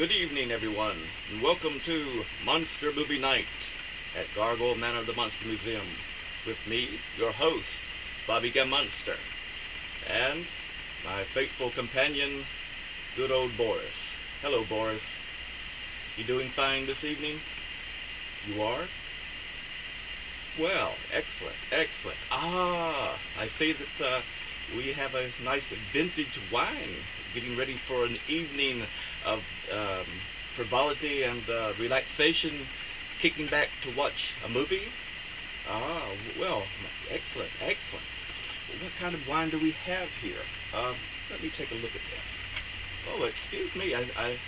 Good evening, everyone, and welcome to Monster Movie Night at Gargoyle Manor, the Monster Museum, with me, your host, Bobby Gammonster, and my faithful companion, good old Boris. Hello, Boris. You doing fine this evening? You are? Well, excellent, excellent. I see that we have a nice vintage wine getting ready for an evening of frivolity and relaxation, kicking back to watch a movie. Well, excellent, excellent. What kind of wine do we have here? Let me take a look at this. Oh, excuse me, I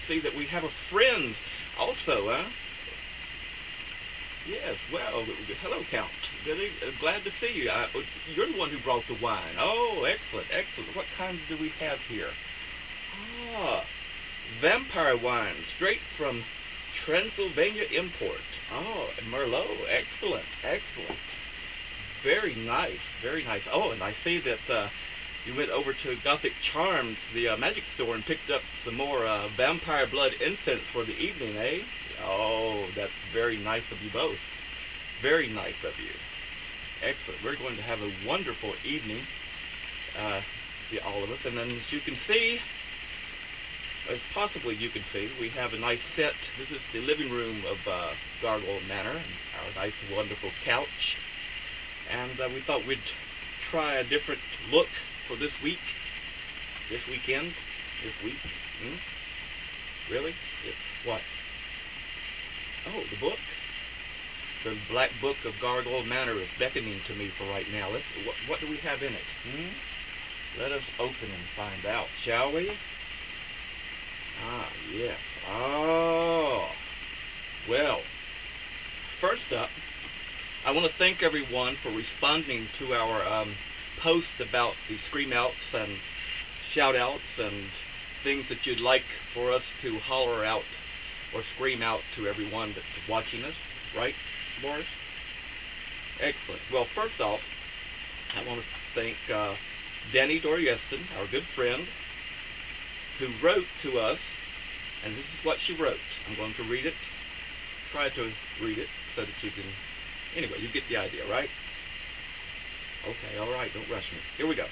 see that we have a friend also, huh? Yes, well, hello, Count. Really glad to see you. You're the one who brought the wine. Oh, excellent, excellent. What kind do we have here? Vampire wine, straight from Transylvania import. Merlot. Excellent, excellent. Very nice, very nice. Oh, and I see that you went over to Gothic Charms, the magic store, and picked up some more vampire blood incense for the evening, eh? Oh, that's very nice of you both. Very nice of you. Excellent. We're going to have a wonderful evening, all of us. And then, as you can see, as possibly you can see, we have a nice set. This is the living room of Gargoyle Manor, our nice, wonderful couch. And we thought we'd try a different look for this week, this weekend, this week. Really? What? Oh, the book? The Black Book of Gargoyle Manor is beckoning to me for right now. What do we have in it? Let us open and find out, shall we? Yes. Oh. Well, first up, I want to thank everyone for responding to our post about the scream outs and shout outs and things that you'd like for us to holler out or scream out to everyone that's watching us, right, Boris? Excellent. Well, first off, I want to thank Danny Doriesten, our good friend, who wrote to us, and this is what she wrote. I'm going to read it. Try to read it so that you can... Anyway, you get the idea, right? Okay, all right, don't rush me. Here we go.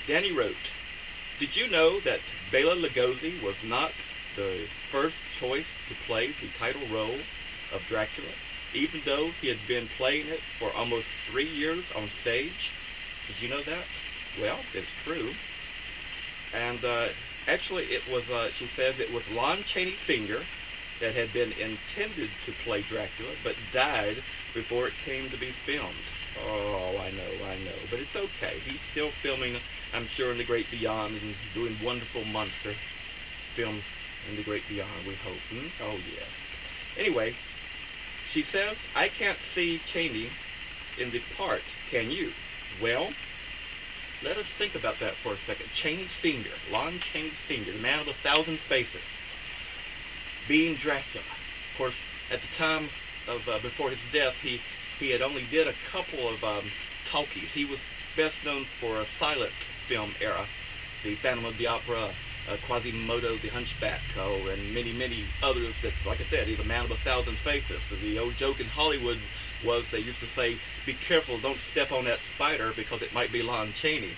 Danny wrote, "Did you know that Bela Lugosi was not the first choice to play the title role of Dracula, even though he had been playing it for almost 3 years on stage? Did you know that?" Well, it's true. And actually, it was, she says, it was Lon Chaney Sr. that had been intended to play Dracula, but died before it came to be filmed. Oh, I know. But it's okay. He's still filming, I'm sure, in the great beyond and doing wonderful monster films in the great beyond, we hope. Oh, yes. Anyway, she says, "I can't see Chaney in the part, can you?" Well, let us think about that for a second. Chaney Sr., Lon Chaney Sr., the man of 1,000 faces, being Dracula. Of course, at the time of before his death, he had only did a couple of talkies. He was best known for a silent film era, the Phantom of the Opera, Quasimodo, the Hunchback, and many, many others. That, like I said, he's a man of 1,000 faces. So the old joke in Hollywood was they used to say, "Be careful, don't step on that spider because it might be Lon Chaney."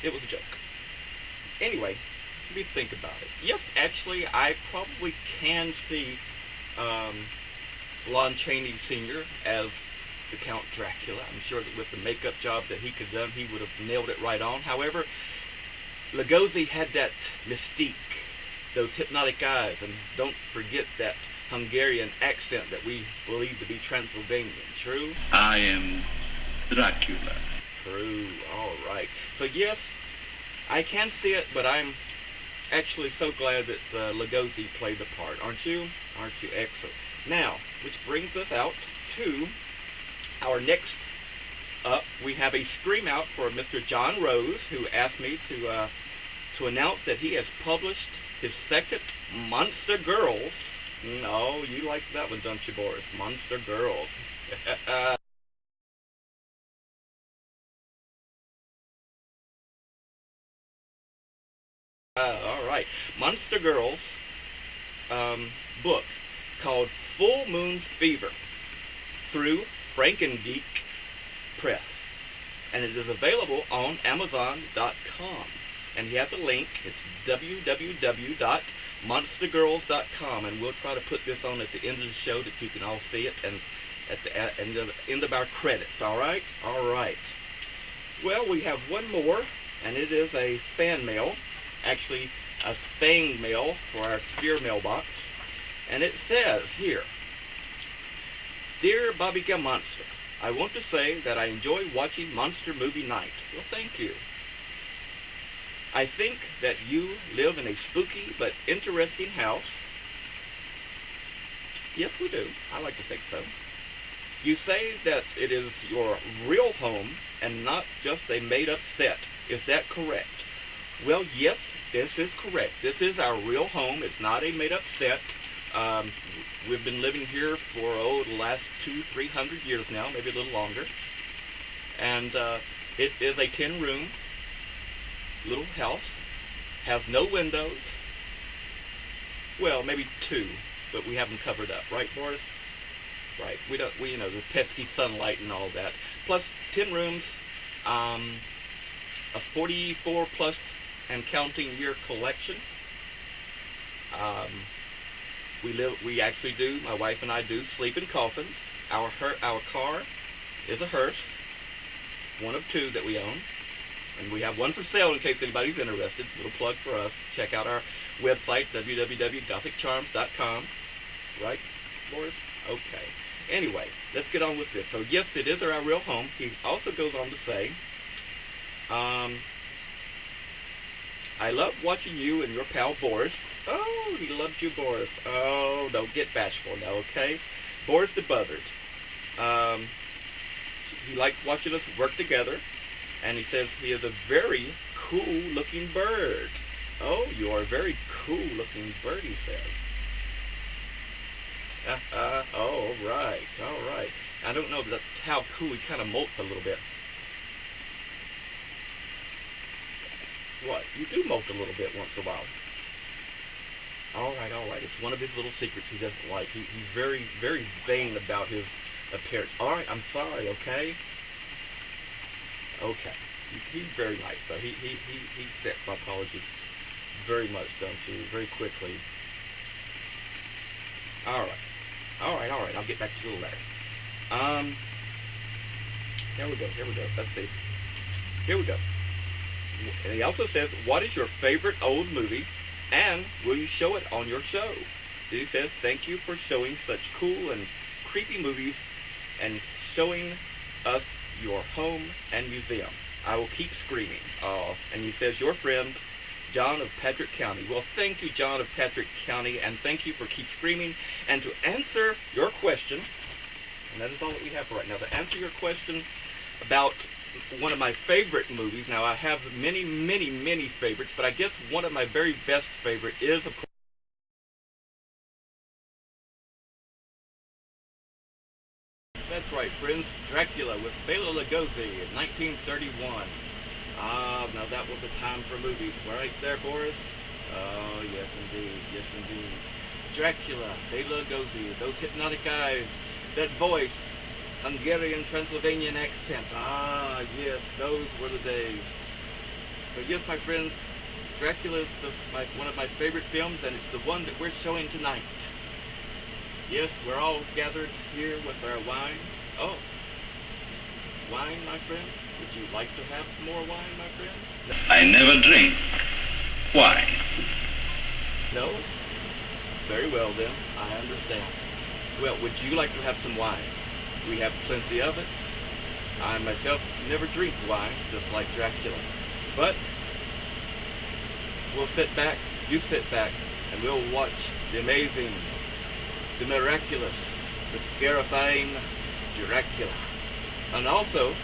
It was a joke. Anyway, let me think about it. Yes, actually, I probably can see Lon Chaney Sr. as the Count Dracula. I'm sure that with the makeup job that he could have done, he would have nailed it right on. However, Lugosi had that mystique, those hypnotic eyes, and don't forget that Hungarian accent that we believe to be Transylvanian. True? I am Dracula. True. All right. So yes, I can see it, but I'm actually so glad that Lugosi played the part. Aren't you? Aren't you? Excellent. Now, which brings us out to our next up. We have a scream out for Mr. John Rose, who asked me to announce that he has published his second Monster Girls. Oh, you like that one, don't you, Boris? Monster Girls. Monster Girls book called Full Moon Fever through Frankengeek Press. And it is available on Amazon.com. And he has a link. It's www.monstergirls.com. And we'll try to put this on at the end of the show that you can all see it, and at the end of our credits. All right? All right. Well, we have one more, and it is a fan mail. Actually, a fang mail for our Spear mailbox. And it says here, Dear Bobby Gammonster, I want to say that I enjoy watching Monster Movie Night. Well, thank you. I think that you live in a spooky but interesting house. Yes, we do. I like to think so. You say that it is your real home and not just a made-up set. Is that correct? Well, yes, this is correct. This is our real home. It's not a made-up set. We've been living here for, the last 200-300 years now, maybe a little longer. And it is a 10-room little house. Has no windows. Well, maybe 2, but we have them covered up. Right, Boris? Right. We the pesky sunlight and all that. Plus 10 rooms, a 44 plus and counting year collection. We actually do, my wife and I do sleep in coffins. Our car is a hearse, one of 2 that we own. And we have one for sale in case anybody's interested. Little plug for us. Check out our website, www.gothicharms.com. Right, Boris? Okay. Anyway, let's get on with this. So, yes, it is our real home. He also goes on to say, I love watching you and your pal Boris. Oh, he loves you, Boris. Oh, don't get bashful now, okay? Boris the Buzzard. He likes watching us work together. And he says he is a very cool-looking bird. Oh, you are a very cool-looking bird, he says. All right. I don't know how cool. He kind of molts a little bit. What? You do molt a little bit once in a while. All right. It's one of his little secrets he doesn't like. He's very, very vain about his appearance. All right, I'm sorry, okay? Okay. He's very nice, though. He accepts my apology very much, don't you? Very quickly. All right. I'll get back to the letter. Here we go. Let's see. Here we go. And he also says, what is your favorite old movie, and will you show it on your show? Then he says, thank you for showing such cool and creepy movies and showing us your home and museum. I will keep screaming. And he says, your friend, John of Patrick County. Well, thank you, John of Patrick County, and thank you for keep screaming. And to answer your question, and that is all that we have for right now, to answer your question about one of my favorite movies. Now, I have many, many, many favorites, but I guess one of my very best favorite is, of course, that's right, friends, Dracula with Bela Lugosi in 1931. Now that was a time for movies, right there, Boris? Oh, yes, indeed. Dracula, Bela Lugosi, those hypnotic eyes, that voice, Hungarian Transylvanian accent. Ah, yes, those were the days. So yes, my friends, Dracula is one of my favorite films, and it's the one that we're showing tonight. Yes, we're all gathered here with our wine. Oh, wine, my friend? Would you like to have some more wine, my friend? I never drink wine. No? Very well, then. I understand. Well, would you like to have some wine? We have plenty of it. I myself never drink wine, just like Dracula. But we'll sit back, you sit back, and we'll watch the amazing, the miraculous, the scarifying Dracula. And also,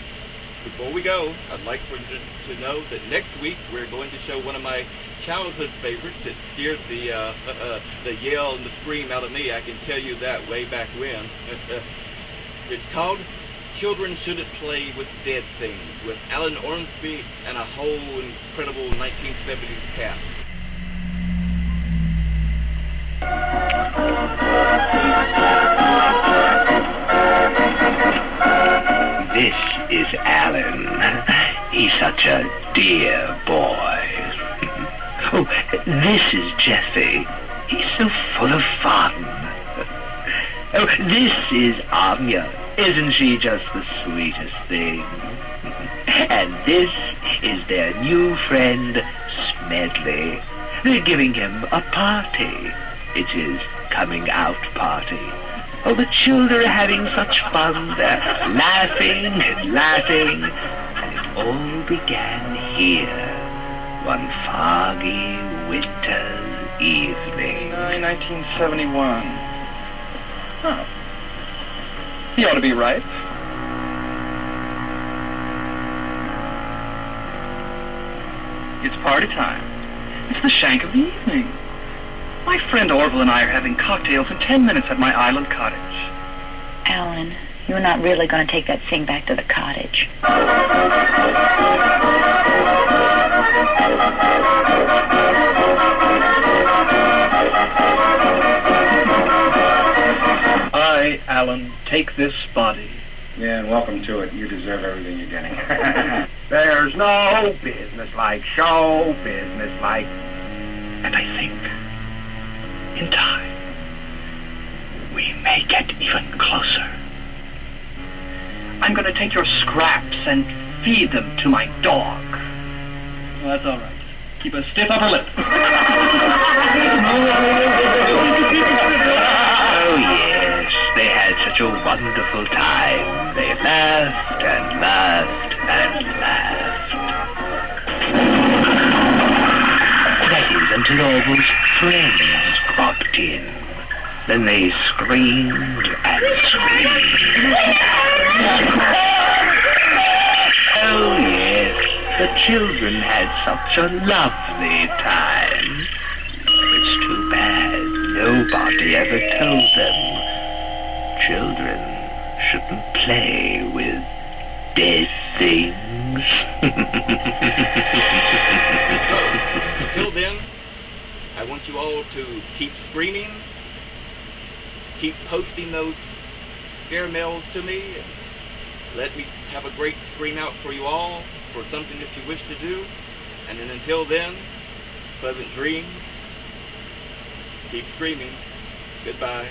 before we go, I'd like for you to know that next week we're going to show one of my childhood favorites. It scared the yell and the scream out of me. I can tell you that way back when. It's called Children Shouldn't Play with Dead Things, with Alan Ormsby and a whole incredible 1970s cast. This is Alan. He's such a dear boy. Oh, this is Jeffy. He's so full of fun. Oh, this is Anya. Isn't she just the sweetest thing? And this is their new friend, Smedley. They're giving him a party. It's his coming out party. Oh, the children are having such fun. They're laughing and laughing. And it all began here, one foggy winter's evening. 1971. Oh. He ought to be right. It's party time. It's the shank of the evening. My friend Orville and I are having cocktails in 10 minutes at my island cottage. Alan, you're not really going to take that thing back to the cottage. I, Alan, take this body. Yeah, and welcome to it. You deserve everything you're getting. There's no business like show business like... And I think, in time, we may get even closer. I'm going to take your scraps and feed them to my dog. Well, that's all right. Keep a stiff upper lip. Oh, yes, they had such a wonderful time. They laughed and laughed and laughed. That is until Orville's friends cropped in. Then they screamed and screamed. Oh, yes, the children had such a lovely time. It's too bad nobody ever told them children shouldn't play with dead things. So, until then, I want you all to keep screaming, keep posting those scare mails to me, and let me have a great scream out for you all for something that you wish to do. And then until then, pleasant dreams. Keep screaming. Goodbye.